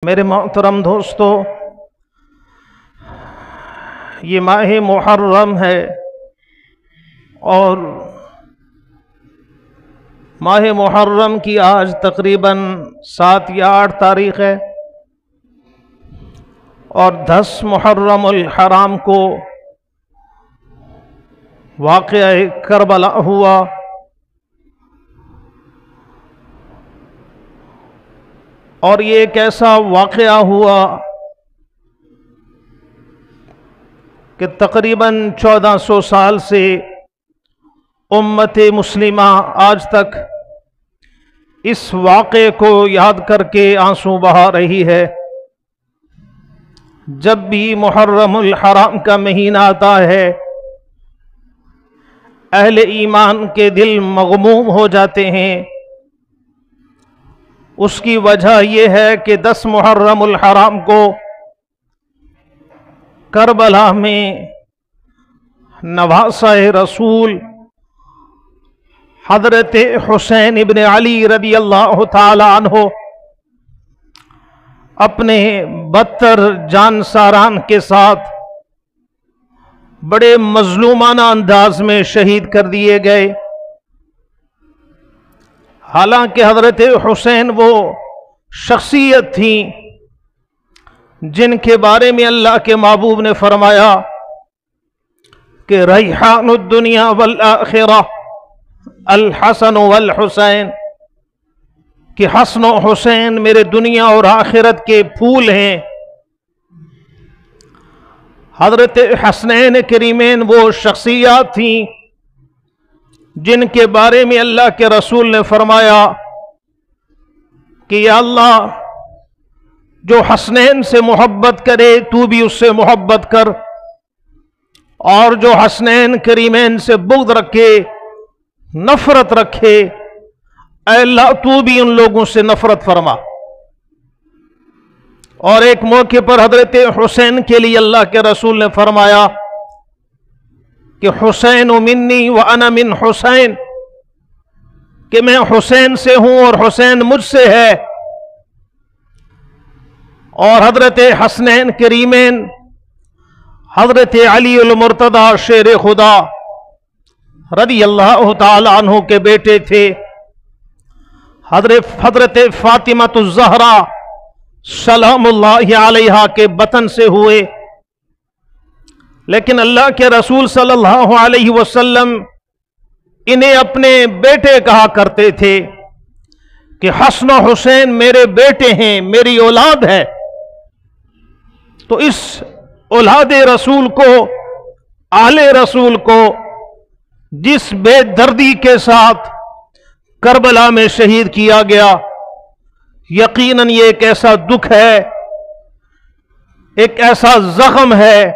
میرے محترم دوستو، یہ ماہ محرم ہے اور ماہ محرم کی آج تقریباً 7 یا 8 تاریخ ہے اور 10 محرم الحرام کو واقعہ کربلا ہوا۔ اور یہ ایک ایسا واقعہ ہوا کہ تقریباً 1400 سال سے امت مسلمہ آج تک اس واقعے کو یاد کر کے آنسو بہا رہی ہے۔ جب بھی محرم الحرام کا مہینہ آتا ہے، اہل ایمان کے دل مغموم ہو جاتے ہیں۔ اس کی وجہ یہ ہے کہ 10 محرم الحرام کو کربلا میں نواسہ رسول حضرت حسین ابن علی رضی اللہ تعالی عنہ اپنے 72 جانساران کے ساتھ بڑے مظلومانہ انداز میں شہید کر دیے گئے۔ حالانکہ حضرت حسین وہ شخصیت تھی جن کے بارے میں اللہ کے محبوب نے فرمایا کہ ریحان الدنیا والآخرہ الحسن والحسین، کہ حسن و حسین میرے دنیا اور آخرت کے پھول ہیں۔ حضرت حسنین کریمین وہ شخصیات تھیں جن کے بارے میں اللہ کے رسول نے فرمایا کہ یا اللہ، جو حسنین سے محبت کرے تو بھی اس سے محبت کر، اور جو حسنین کریمین سے بغض رکھے، نفرت رکھے، اے اللہ تو بھی ان لوگوں سے نفرت فرما۔ اور ایک موقع پر حضرت حسین کے لیے اللہ کے رسول نے فرمایا کہ حسین منی وانا من حسین، کہ میں حسین سے ہوں اور حسین مجھ سے ہے۔ اور حضرت حسنین کریمین حضرت علی المرتضی شیر خدا رضی اللہ تعالی عنہ کے بیٹے تھے۔ حضرت فاطمہ الزہرا سلام اللہ علیہا کے بطن سے ہوئے، لیکن اللہ کے رسول صلی اللہ علیہ وسلم انہیں اپنے بیٹے کہا کرتے تھے کہ حسن و حسین میرے بیٹے ہیں، میری اولاد ہے۔ تو اس اولاد رسول کو، آل رسول کو جس بے دردی کے ساتھ کربلا میں شہید کیا گیا، یقیناً یہ ایک ایسا دکھ ہے، ایک ایسا زخم ہے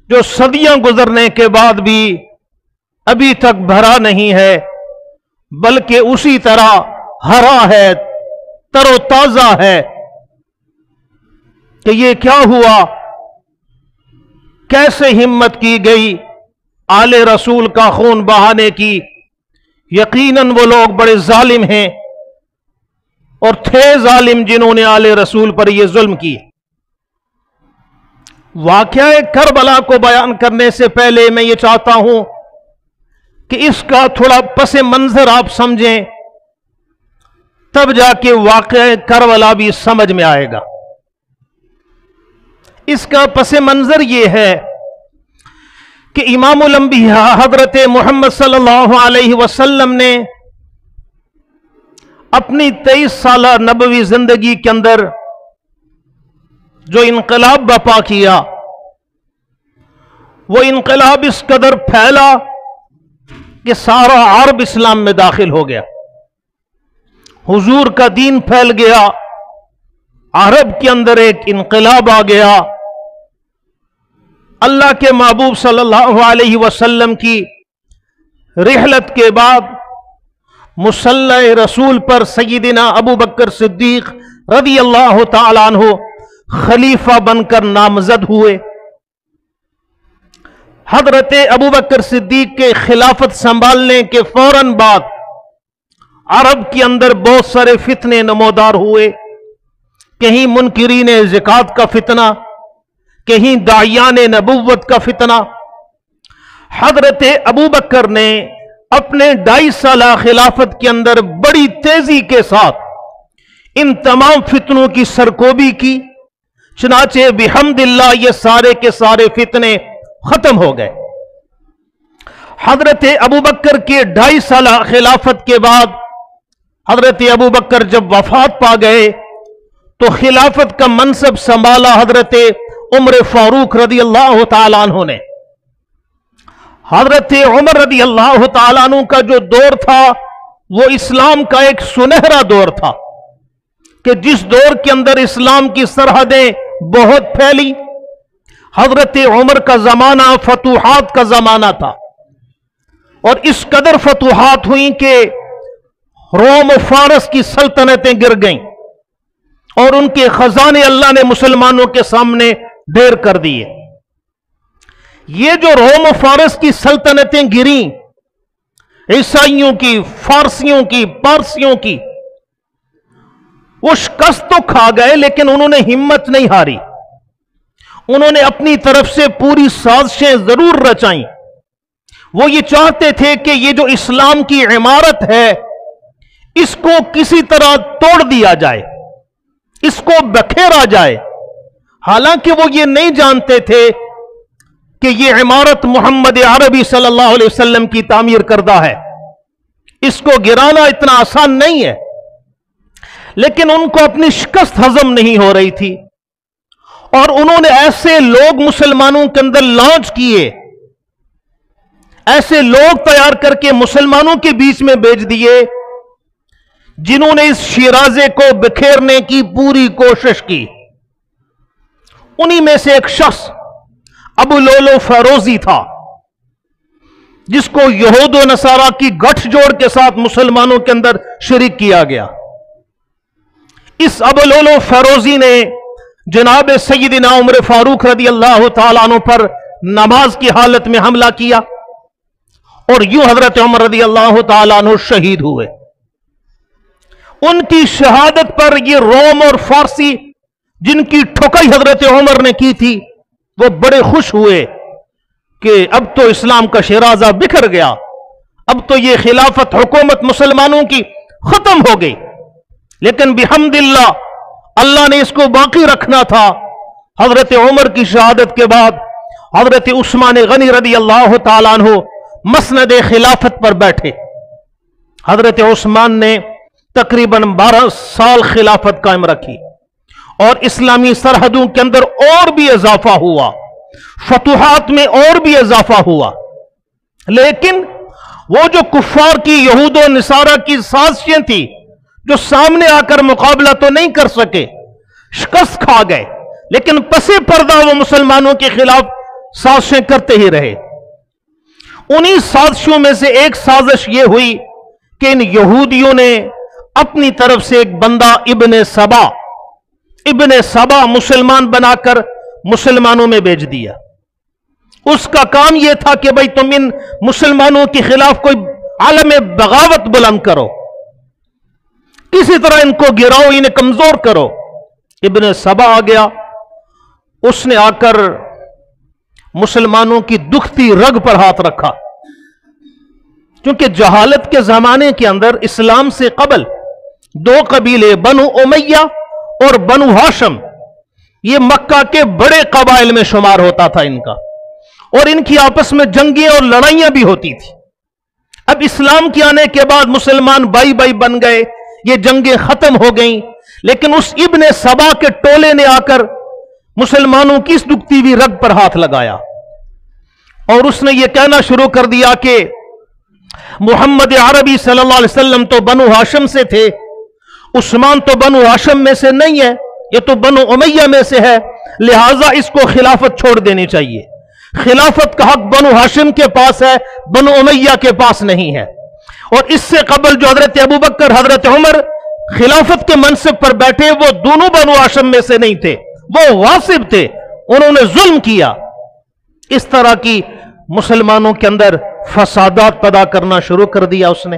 جو صدیاں گزرنے کے بعد بھی ابھی تک بھرا نہیں ہے، بلکہ اسی طرح ہرا ہے، تر و تازہ ہے کہ یہ کیا ہوا، کیسے ہمت کی گئی آل رسول کا خون بہانے کی۔ یقیناً وہ لوگ بڑے ظالم ہیں اور تھے ظالم جنہوں نے آل رسول پر یہ ظلم کی۔ واقعہ کربلا کو بیان کرنے سے پہلے میں یہ چاہتا ہوں کہ اس کا تھوڑا پس منظر آپ سمجھیں، تب جا کے واقعہ کربلا بھی سمجھ میں آئے گا۔ اس کا پس منظر یہ ہے کہ امام الانبیاء حضرت محمد صلی اللہ علیہ وسلم نے اپنی 23 سالہ نبوی زندگی کے اندر جو انقلاب برپا کیا، وہ انقلاب اس قدر پھیلا کہ سارا عرب اسلام میں داخل ہو گیا، حضور کا دین پھیل گیا، عرب کے اندر ایک انقلاب آ گیا۔ اللہ کے محبوب صلی اللہ علیہ وسلم کی رحلت کے بعد مصلی رسول پر سیدنا ابو بکر صدیق رضی اللہ تعالی عنہ خلیفہ بن کر نامزد ہوئے۔ حضرت ابو بکر صدیق کے خلافت سنبھالنے کے فوراً بعد عرب کے اندر بہت سارے فتنے نمودار ہوئے، کہیں منکرین زکات کا فتنہ، کہیں داعیان نبوت کا فتنہ۔ حضرت ابو بکر نے اپنے 2.5 سالہ خلافت کے اندر بڑی تیزی کے ساتھ ان تمام فتنوں کی سرکوبی کی، چنانچہ بحمد اللہ یہ سارے کے سارے فتنے ختم ہو گئے۔ حضرت ابو بکر کے 2.5 سالہ خلافت کے بعد حضرت ابو بکر جب وفات پا گئے تو خلافت کا منصب سنبھالا حضرت عمر فاروق رضی اللہ تعالیٰ عنہ نے۔ حضرت عمر رضی اللہ تعالیٰ عنہ کا جو دور تھا وہ اسلام کا ایک سنہرا دور تھا، کہ جس دور کے اندر اسلام کی سرحدیں بہت پھیلی۔ حضرت عمر کا زمانہ فتوحات کا زمانہ تھا، اور اس قدر فتوحات ہوئیں کہ روم و فارس کی سلطنتیں گر گئیں، اور ان کے خزانے اللہ نے مسلمانوں کے سامنے ڈھیر کر دیے۔ یہ جو روم و فارس کی سلطنتیں گریں، عیسائیوں کی، فارسیوں کی، پارسیوں کی، وہ شکست تو کھا گئے لیکن انہوں نے ہمت نہیں ہاری۔ انہوں نے اپنی طرف سے پوری سازشیں ضرور رچائیں۔ وہ یہ چاہتے تھے کہ یہ جو اسلام کی عمارت ہے اس کو کسی طرح توڑ دیا جائے، اس کو بکھیرا جائے، حالانکہ وہ یہ نہیں جانتے تھے کہ یہ عمارت محمد عربی صلی اللہ علیہ وسلم کی تعمیر کردہ ہے، اس کو گرانا اتنا آسان نہیں ہے۔ لیکن ان کو اپنی شکست ہضم نہیں ہو رہی تھی، اور انہوں نے ایسے لوگ مسلمانوں کے اندر لانچ کیے، ایسے لوگ تیار کر کے مسلمانوں کے بیچ میں بھیج دیے جنہوں نے اس شیرازے کو بکھیرنے کی پوری کوشش کی۔ انہی میں سے ایک شخص ابو لولو فیروزی تھا، جس کو یہود و نصارہ کی گٹھ جوڑ کے ساتھ مسلمانوں کے اندر شریک کیا گیا۔ اس ابو لولو فیروزی نے جناب سیدنا عمر فاروق رضی اللہ تعالیٰ عنہ پر نماز کی حالت میں حملہ کیا، اور یوں حضرت عمر رضی اللہ تعالیٰ عنہ شہید ہوئے۔ ان کی شہادت پر یہ روم اور فارسی جن کی ٹھکائی حضرت عمر نے کی تھی وہ بڑے خوش ہوئے کہ اب تو اسلام کا شیرازہ بکھر گیا، اب تو یہ خلافت حکومت مسلمانوں کی ختم ہو گئی۔ لیکن بحمد اللہ، اللہ نے اس کو باقی رکھنا تھا۔ حضرت عمر کی شہادت کے بعد حضرت عثمان غنی رضی اللہ تعالیٰ عنہ مسند خلافت پر بیٹھے۔ حضرت عثمان نے تقریباً 12 سال خلافت قائم رکھی، اور اسلامی سرحدوں کے اندر اور بھی اضافہ ہوا، فتوحات میں اور بھی اضافہ ہوا۔ لیکن وہ جو کفار کی، یہود و نصارہ کی سازشیں تھی، جو سامنے آ کر مقابلہ تو نہیں کر سکے، شکست کھا گئے، لیکن پس پردہ وہ مسلمانوں کے خلاف سازشیں کرتے ہی رہے۔ انہی سازشوں میں سے ایک سازش یہ ہوئی کہ ان یہودیوں نے اپنی طرف سے ایک بندہ ابن سبا مسلمان بنا کر مسلمانوں میں بھیج دیا۔ اس کا کام یہ تھا کہ بھئی تم ان مسلمانوں کے خلاف کوئی عالم بغاوت بلند کرو، کسی طرح ان کو گراؤ، انہیں کمزور کرو۔ ابن سبا آ گیا، اس نے آ کر مسلمانوں کی دکھتی رگ پر ہاتھ رکھا، کیونکہ جہالت کے زمانے کے اندر اسلام سے قبل 2 قبیلے بنو امیہ اور بنو ہاشم، یہ مکہ کے بڑے قبائل میں شمار ہوتا تھا ان کا، اور ان کی آپس میں جنگیں اور لڑائیاں بھی ہوتی تھی۔ اب اسلام کے آنے کے بعد مسلمان بائی بائی بن گئے، یہ جنگیں ختم ہو گئیں، لیکن اس ابن سبا کے ٹولے نے آ کر مسلمانوں کی اس دکھتی ہوئی رگ پر ہاتھ لگایا، اور اس نے یہ کہنا شروع کر دیا کہ محمد عربی صلی اللہ علیہ وسلم تو بنو ہاشم سے تھے، عثمان تو بنو ہاشم میں سے نہیں ہے، یہ تو بنو امیہ میں سے ہے، لہٰذا اس کو خلافت چھوڑ دینی چاہیے۔ خلافت کا حق بنو ہاشم کے پاس ہے، بنو امیہ کے پاس نہیں ہے۔ اور اس سے قبل جو حضرت ابو بکر، حضرت عمر خلافت کے منصب پر بیٹھے، وہ دونوں بنو ہاشم میں سے نہیں تھے، وہ غاصب تھے، انہوں نے ظلم کیا۔ اس طرح کی مسلمانوں کے اندر فسادات پیدا کرنا شروع کر دیا اس نے،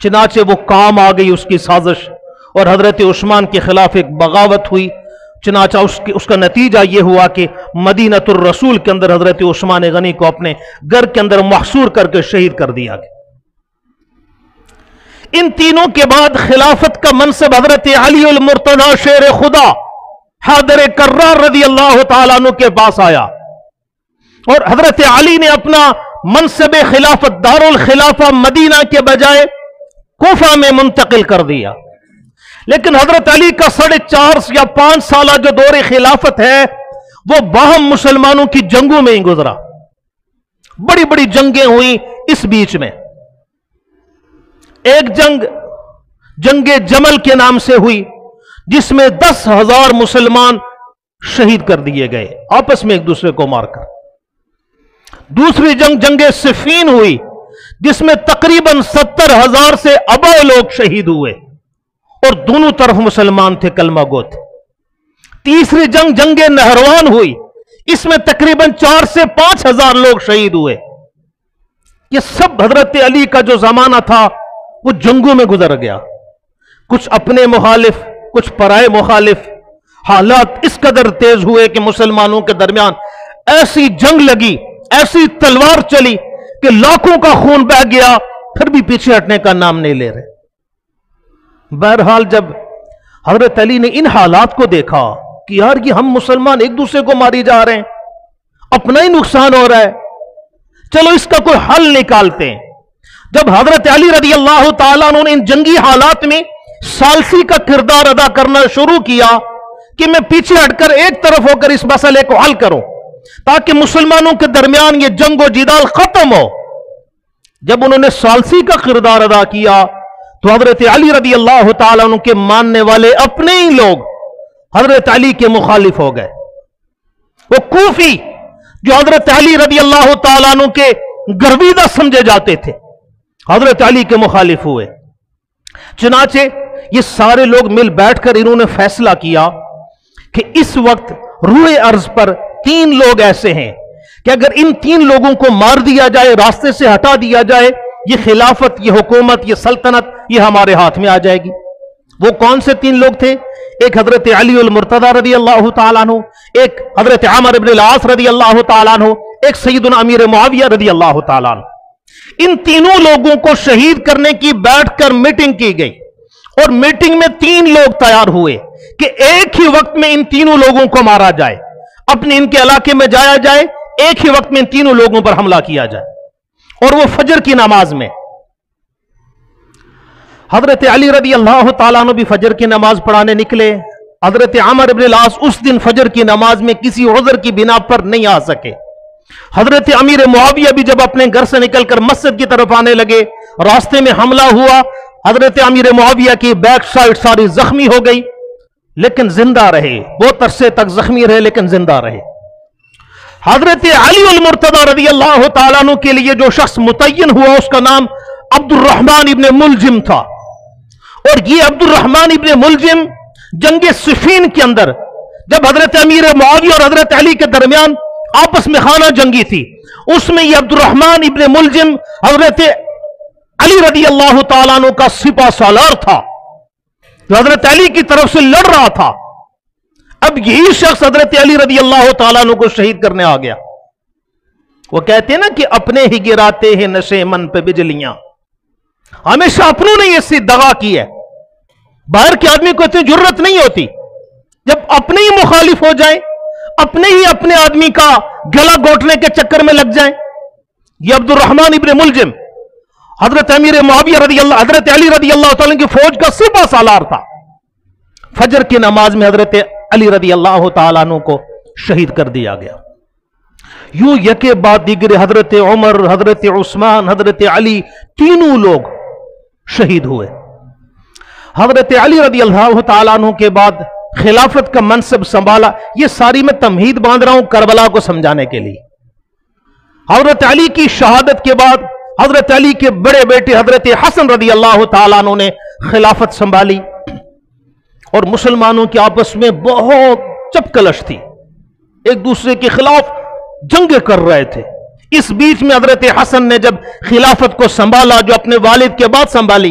چنانچہ وہ کام آ گئی اس کی سازش، اور حضرت عثمان کے خلاف ایک بغاوت ہوئی. چنانچہ اس کا نتیجہ یہ ہوا کہ مدینہ الرسول کے اندر حضرت عثمان غنی کو اپنے گھر کے اندر محصور کر کے شہید کر دیا گیا. ان تینوں کے بعد خلافت کا منصب حضرت علی المرتضی شیر خدا حیدر کرار رضی اللہ تعالیٰ عنہ کے پاس آیا، اور حضرت علی نے اپنا منصب خلافت دارالخلافہ مدینہ کے بجائے کوفہ میں منتقل کر دیا. لیکن حضرت علی کا 4.5 یا 5 سالہ جو دور خلافت ہے وہ باہم مسلمانوں کی جنگوں میں ہی گزرا. بڑی بڑی جنگیں ہوئی اس بیچ میں. ایک جنگ جمل کے نام سے ہوئی جس میں 10,000 مسلمان شہید کر دیے گئے آپس میں ایک دوسرے کو مار کر. دوسری جنگ صفین ہوئی جس میں تقریباً 70,000 سے ابا لوگ شہید ہوئے اور دونوں طرف مسلمان تھے، کلمہ گو تھے. تیسری جنگ نہروان ہوئی، اس میں تقریباً 4 سے 5,000 لوگ شہید ہوئے. یہ سب حضرت علی کا جو زمانہ تھا وہ جنگوں میں گزر گیا. کچھ اپنے مخالف، کچھ پرائے مخالف. حالات اس قدر تیز ہوئے کہ مسلمانوں کے درمیان ایسی جنگ لگی، ایسی تلوار چلی کہ لاکھوں کا خون بہہ گیا، پھر بھی پیچھے ہٹنے کا نام نہیں لے رہے. بہرحال جب حضرت علی نے ان حالات کو دیکھا کہ یار یہ ہم مسلمان ایک دوسرے کو ماری جا رہے ہیں، اپنا ہی نقصان ہو رہا ہے، چلو اس کا کوئی حل نکالتے ہیں. جب حضرت علی رضی اللہ تعالیٰ عنہ نے ان جنگی حالات میں ثالثی کا کردار ادا کرنا شروع کیا کہ میں پیچھے ہٹ کر ایک طرف ہو کر اس مسئلے کو حل کروں تاکہ مسلمانوں کے درمیان یہ جنگ و جدال ختم ہو. جب انہوں نے ثالثی کا کردار ادا کیا تو حضرت علی رضی اللہ تعالیٰ عنہ کے ماننے والے اپنے ہی لوگ حضرت علی کے مخالف ہو گئے. وہ کوفی جو حضرت علی رضی اللہ تعالیٰ عنہ کے گرویدہ سمجھے جاتے تھے حضرت علی کے مخالف ہوئے. چنانچہ یہ سارے لوگ مل بیٹھ کر انہوں نے فیصلہ کیا کہ اس وقت روئے ارض پر 3 لوگ ایسے ہیں کہ اگر ان 3 لوگوں کو مار دیا جائے، راستے سے ہٹا دیا جائے، یہ خلافت، یہ حکومت، یہ سلطنت یہ ہمارے ہاتھ میں آ جائے گی. وہ کون سے 3 لوگ تھے؟ ایک حضرت علی المرتضی رضی اللہ تعالیٰ عنہ، ایک حضرت عمر بن العاص رضی اللہ تعالیٰ عنہ، ایک سیدنا امیر معاویہ رضی اللہ تعالیٰ عنہ. ان تینوں لوگوں کو شہید کرنے کی بیٹھ کر میٹنگ کی گئی، اور میٹنگ میں 3 لوگ تیار ہوئے کہ ایک ہی وقت میں ان تینوں لوگوں کو مارا جائے، اپنے ان کے علاقے میں جایا جائے، ایک ہی وقت میں ان تینوں لوگوں پر حملہ کیا جائے. اور وہ فجر کی نماز میں. حضرت علی رضی اللہ تعالیٰ عنہ بھی فجر کی نماز پڑھانے نکلے. حضرت عمر بن العاص اس دن فجر کی نماز میں کسی عذر کی بنا پر نہیں آ سکے. حضرت امیر معاویہ بھی جب اپنے گھر سے نکل کر مسجد کی طرف آنے لگے، راستے میں حملہ ہوا. حضرت امیر معاویہ کی بیک سائڈ ساری زخمی ہو گئی لیکن زندہ رہے. بہت عرصے تک زخمی رہے لیکن زندہ رہے. حضرت علی المرتضی رضی اللہ تعالیٰ عنہ کے لیے جو شخص متعین ہوا اس کا نام عبد الرحمن ابن ملجم تھا. اور یہ عبد الرحمن ابن ملجم جنگ صفین کے اندر جب حضرت امیر معاویہ اور حضرت علی کے درمیان آپس میں خانہ جنگی تھی، اس میں یہ عبد الرحمن ابن ملجم حضرت علی رضی اللہ تعالیٰ عنہ کا سپہ سالار تھا جو حضرت علی کی طرف سے لڑ رہا تھا. اب یہی شخص حضرت علی رضی اللہ تعالیٰ عنہ کو شہید کرنے آ گیا. وہ کہتے ہیں نا کہ اپنے ہی گراتے ہیں نشے من پہ بجلیاں. ہمیشہ اپنوں نے یہ دغا کی ہے. باہر کے آدمی کو اتنی جرت نہیں ہوتی. جب اپنے ہی مخالف ہو جائیں، اپنے ہی اپنے آدمی کا گلا گھونٹنے کے چکر میں لگ جائیں. یہ عبد الرحمن ابن ملجم حضرت امیر معاویہ حضرت علی رضی اللہ تعالیٰ کی فوج کا سپہ سالار تھا. فجر کی نماز میں حضرت علی رضی اللہ تعالیٰ عنہ کو شہید کر دیا گیا. یوں یکے بعد دیگر حضرت عمر، حضرت عثمان، حضرت علی تینوں لوگ شہید ہوئے. حضرت علی رضی اللہ تعالیٰ عنہ کے بعد خلافت کا منصب سنبھالا. یہ ساری میں تمہید باندھ رہا ہوں کربلا کو سمجھانے کے لیے. حضرت علی کی شہادت کے بعد حضرت علی کے بڑے بیٹے حضرت حسن رضی اللہ تعالیٰ عنہ نے خلافت سنبھالی اور مسلمانوں کے آپس میں بہت چپکلش تھی، ایک دوسرے کے خلاف جنگیں کر رہے تھے. اس بیچ میں حضرت حسن نے جب خلافت کو سنبھالا، جو اپنے والد کے بعد سنبھالی،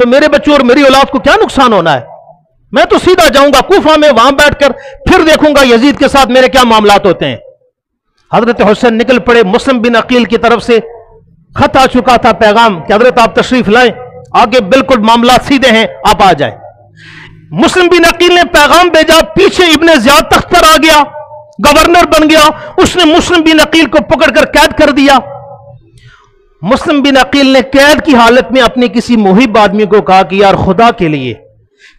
تو میرے بچوں اور میری اولاد کو کیا نقصان ہونا ہے؟ میں تو سیدھا جاؤں گا کوفہ میں، وہاں بیٹھ کر پھر دیکھوں گا یزید کے ساتھ میرے کیا معاملات ہوتے ہیں۔ حضرت حسین نکل پڑے۔ مسلم بن عقیل کی طرف سے خط آ چکا تھا، پیغام کہ حضرت آپ تشریف لائیں، آگے بالکل معاملات سیدھے ہیں، آپ آ جائیں۔ مسلم بن عقیل نے پیغام بھیجا، پیچھے ابن زیاد تخت پر آ گیا، گورنر بن گیا، اس نے مسلم بن عقیل کو پکڑ کر قید کر دیا۔ مسلم بن عقیل نے قید کی حالت میں اپنے کسی محب آدمی کو کہا کہ یار خدا کے لیے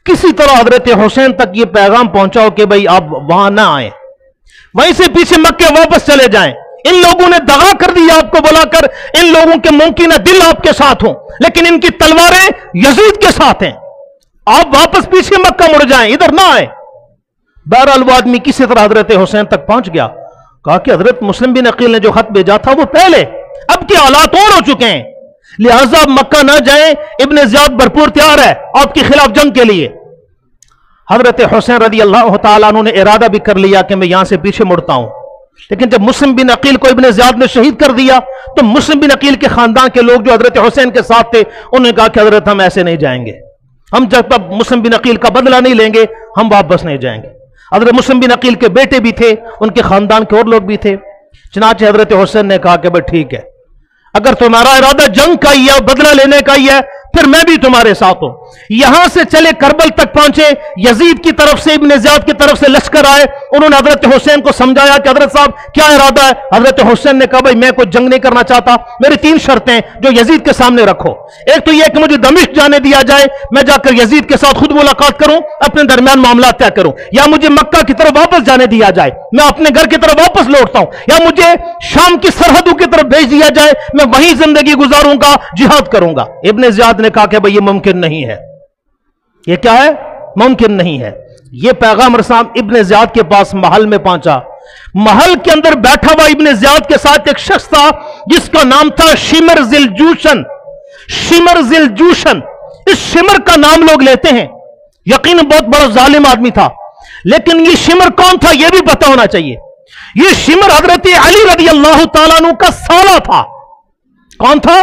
کسی طرح حضرت حسین تک یہ پیغام پہنچاؤ کہ بھئی آپ وہاں نہ آئیں، وہیں سے پیچھے مکے واپس چلے جائیں۔ ان لوگوں نے دغا کر دیا آپ کو بلا کر، ان لوگوں کے ممکن ہے دل آپ کے ساتھ ہوں لیکن ان کی تلواریں یزید کے ساتھ ہیں، آپ واپس پیچھے مکہ مڑ جائیں، ادھر نہ آئیں۔ بہرحال وہ آدمی کسی طرح حضرت حسین تک پہنچ گیا، کہا کہ حضرت مسلم بن عقیل نے جو خط بھیجا تھا وہ پہلے، اب کے حالات اور ہو چکے ہیں، لہذا مکہ نہ جائیں، ابن زیاد بھرپور تیار ہے آپ کے خلاف جنگ کے لیے۔ حضرت حسین رضی اللہ تعالیٰ عنہ نے ارادہ بھی کر لیا کہ میں یہاں سے پیچھے مڑتا ہوں، لیکن جب مسلم بن عقیل کو ابن زیاد نے شہید کر دیا تو مسلم بن عقیل کے خاندان کے لوگ جو حضرت حسین کے ساتھ تھے انہوں نے کہا کہ حضرت ہم ایسے نہیں جائیں گے، ہم جب تک مسلم بن عقیل کا بدلہ نہیں لیں گے ہم واپس نہیں جائیں گے۔ حضرت مسلم بن عقیل کے بیٹے بھی تھے، ان کے خاندان کے اور لوگ بھی تھے، چنانچہ حضرت حسین نے کہا کہ بھئی ٹھیک ہے، اگر تمہارا ارادہ جنگ کا ہی ہے اور بدلہ لینے کا ہی ہے پھر میں بھی تمہارے ساتھ ہوں۔ یہاں سے چلے کربل تک پہنچے، یزید کی طرف سے ابن زیاد کی طرف سے لشکر آئے، انہوں نے حضرت حسین کو سمجھایا کہ حضرت صاحب کیا ارادہ ہے؟ حضرت حسین نے کہا بھائی میں کوئی جنگ نہیں کرنا چاہتا، میری 3 شرطیں جو یزید کے سامنے رکھو۔ ایک تو یہ کہ مجھے دمشق جانے دیا جائے، میں جا کر یزید کے ساتھ خود ملاقات کروں، اپنے درمیان معاملات طے کروں، یا مجھے مکہ کی طرف واپس جانے دیا جائے، میں اپنے گھر کی طرف واپس لوٹتا ہوں، یا مجھے شام کی سرحدوں کی طرف بھیج دیا جائے، میں وہیں زندگی گزاروں گا، جہاد کروں گا۔ ابن زیاد نے کہا کہ بھئی یہ ممکن نہیں ہے، یہ کیا ہے؟ ممکن نہیں ہے۔ یہ پیغام رسام ابن زیاد کے پاس محل میں پہنچا، محل کے اندر بیٹھا ہوا ابن زیاد کے ساتھ ایک شخص تھا جس کا نام تھا شمر ذی الجوشن۔ شمر ذی الجوشن، اس شمر کا نام لوگ لیتے ہیں، یقیناً بہت بڑا ظالم آدمی تھا، لیکن یہ شمر کون تھا یہ بھی پتہ ہونا چاہیے۔ یہ شمر حضرت علی رضی اللہ تعالیٰ عنہ کا سالہ تھا۔ کون تھا؟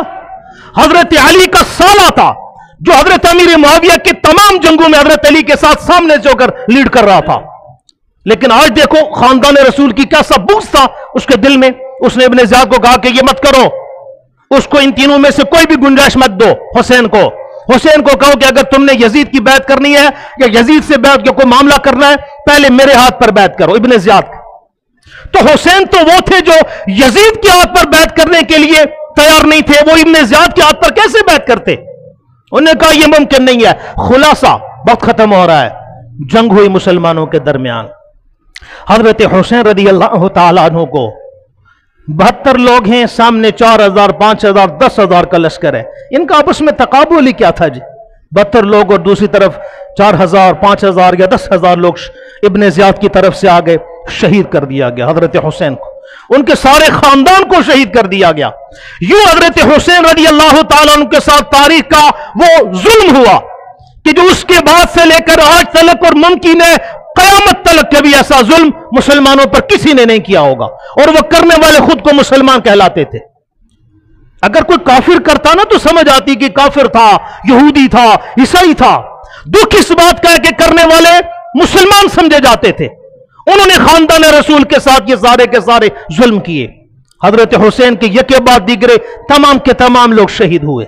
حضرت علی کا سالہ تھا، جو حضرت امیر معاویہ کے تمام جنگوں میں حضرت علی کے ساتھ سامنے سے ہو کر لیڈ کر رہا تھا۔ لیکن آج دیکھو خاندان رسول کی کیسا بغض تھا اس کے دل میں۔ اس نے ابن زیاد کو کہا کہ یہ مت کرو، اس کو ان تینوں میں سے کوئی بھی گنجائش مت دو۔ حسین کو کہو کہ اگر تم نے یزید کی بیعت کرنی ہے یا یزید سے بیعت کا کوئی معاملہ کرنا ہے پہلے میرے ہاتھ پر بیعت کرو۔ ابن زیاد تو حسین تو وہ تھے جو یزید کے ہاتھ پر بیعت کرنے کے لیے تیار نہیں تھے، وہ ابن زیاد کے ہاتھ پر کیسے بیعت کرتے؟ انہوں نے کہا یہ ممکن نہیں ہے۔ خلاصہ وقت ختم ہو رہا ہے، جنگ ہوئی مسلمانوں کے درمیان۔ حضرت حسین رضی اللہ تعالیٰ عنہ کو 72 لوگ ہیں، سامنے 4000 5000 10,000 کا لشکر ہے، ان کا آپس میں تقابل ہی کیا تھا جی؟ 72 لوگ اور دوسری طرف 4000 5000 یا 10,000 لوگ ابن زیاد کی طرف سے آگے شہید کر دیا گیا حضرت حسین کو، ان کے سارے خاندان کو شہید کر دیا گیا۔ یوں حضرت حسین رضی اللہ تعالیٰ عنہ کے ساتھ تاریخ کا وہ ظلم ہوا کہ جو اس کے بعد سے لے کر آج تلک اور ممکن ہے قیامت تلک کبھی ایسا ظلم مسلمانوں پر کسی نے نہیں کیا ہوگا، اور وہ کرنے والے خود کو مسلمان کہلاتے تھے۔ اگر کوئی کافر کرتا نا تو سمجھ آتی کہ کافر تھا، یہودی تھا، عیسائی تھا۔ دکھ اس بات کا ہے کہ کرنے والے مسلمان سمجھے جاتے تھے۔ انہوں نے خاندان رسول کے ساتھ یہ سارے کے سارے ظلم کیے۔ حضرت حسین کے یکے بعد دیگرے تمام کے تمام لوگ شہید ہوئے۔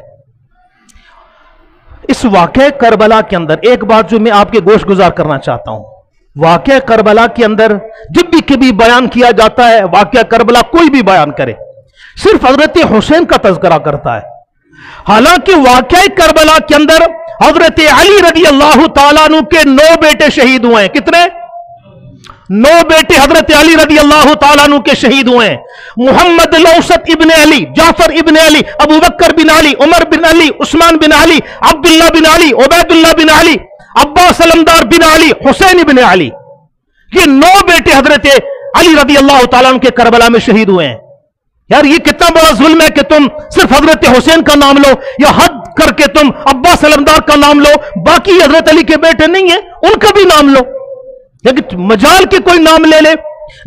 اس واقعہ کربلا کے اندر ایک بات جو میں آپ کے گوش گزار کرنا چاہتا ہوں، واقعہ کربلا کے اندر جب بھی کبھی بیان کیا جاتا ہے، واقعہ کربلا کوئی بھی بیان کرے صرف حضرت حسین کا تذکرہ کرتا ہے، حالانکہ واقعہ کربلا کے اندر حضرت علی رضی اللہ تعالیٰ عنہ کے 9 بیٹے شہید ہوئے ہیں۔ کتنے؟ 9 بیٹے حضرت علی رضی اللہ تعالیٰ عنہ کے شہید ہوئے ہیں۔ محمد الاوسط ابن علی، جعفر ابن علی، ابو بکر بن علی، عمر بن علی، عثمان بن علی، عبداللہ بن علی، عبید اللہ بن علی، عباس علمدار بن علی، حسین بن علی، یہ 9 بیٹے حضرت علی رضی اللہ تعالیٰ عنہ کے کربلا میں شہید ہوئے ہیں۔ یار یہ کتنا بڑا ظلم ہے کہ تم صرف حضرت حسین کا نام لو، یا حد کر کے تم عباس علمدار کا نام لو، باقی حضرت علی کے بیٹے نہیں ہیں ان کا بھی نام لو، لیکن مجال کے کوئی نام لے لے۔